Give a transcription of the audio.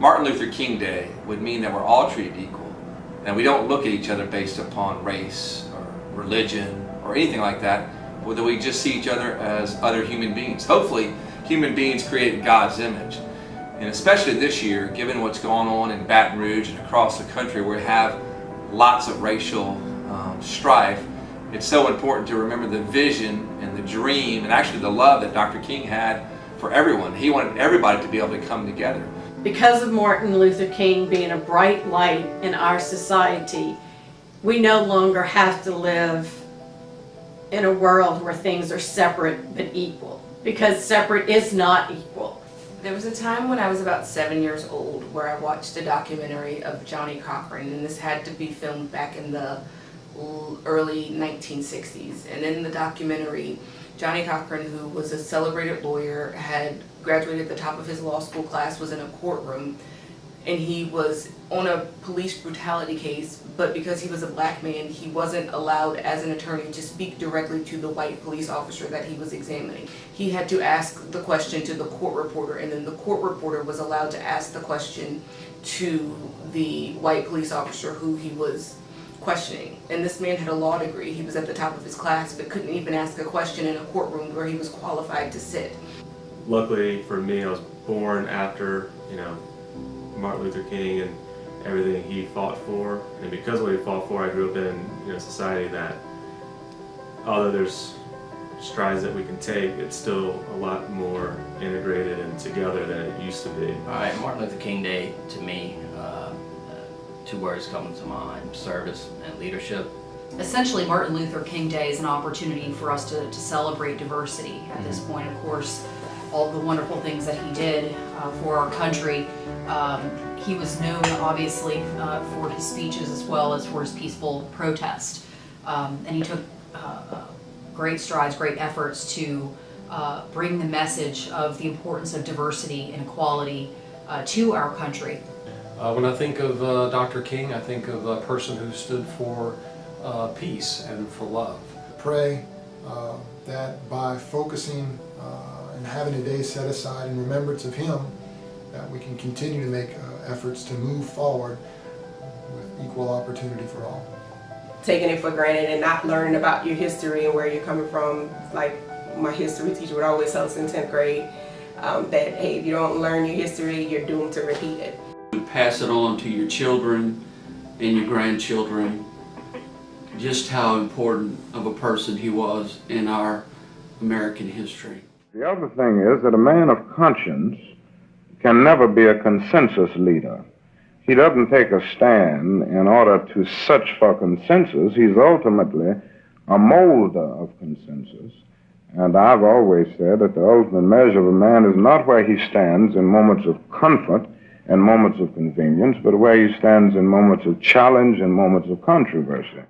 Martin Luther King Day would mean that we're all treated equal, and we don't look at each other based upon race or religion or anything like that, but that we just see each other as other human beings. Hopefully, human beings created in God's image. And especially this year, given what's going on in Baton Rouge and across the country, where we have lots of racial strife, it's so important to remember the vision and the dream and actually the love that Dr. King had for everyone. He wanted everybody to be able to come together. Because of Martin Luther King being a bright light in our society, we no longer have to live in a world where things are separate but equal, because separate is not equal. There was a time when I was about 7 years old where I watched a documentary of Johnny Cochran, and this had to be filmed back in the early 1960s. And in the documentary, Johnny Cochran, who was a celebrated lawyer, had graduated at the top of his law school class, was in a courtroom, and he was on a police brutality case, but because he was a black man, he wasn't allowed as an attorney to speak directly to the white police officer that he was examining. He had to ask the question to the court reporter, and then the court reporter was allowed to ask the question to the white police officer who he was questioning. And this man had a law degree. He was at the top of his class, but couldn't even ask a question in a courtroom where he was qualified to sit. Luckily for me, I was born after, Martin Luther King and everything he fought for. And because of what he fought for, I grew up in a society that, although there's strides that we can take, it's still a lot more integrated and together than it used to be. All right, Martin Luther King Day, to me, two words come to mind: service and leadership. Essentially, Martin Luther King Day is an opportunity for us to celebrate diversity at this point. Of course, all the wonderful things that he did for our country. He was known, obviously, for his speeches as well as for his peaceful protest. And he took great strides, great efforts to bring the message of the importance of diversity and equality to our country. When I think of Dr. King, I think of a person who stood for peace and for love. Pray that by focusing and having a day set aside in remembrance of him, that we can continue to make efforts to move forward with equal opportunity for all. Taking it for granted and not learning about your history and where you're coming from, like my history teacher would always tell us in 10th grade, that hey, if you don't learn your history, you're doomed to repeat it. Pass it on to your children and your grandchildren, just how important of a person he was in our American history. The other thing is that a man of conscience can never be a consensus leader. He doesn't take a stand in order to search for consensus. He's ultimately a molder of consensus. And I've always said that the ultimate measure of a man is not where he stands in moments of comfort and moments of convenience, but where he stands in moments of challenge and moments of controversy.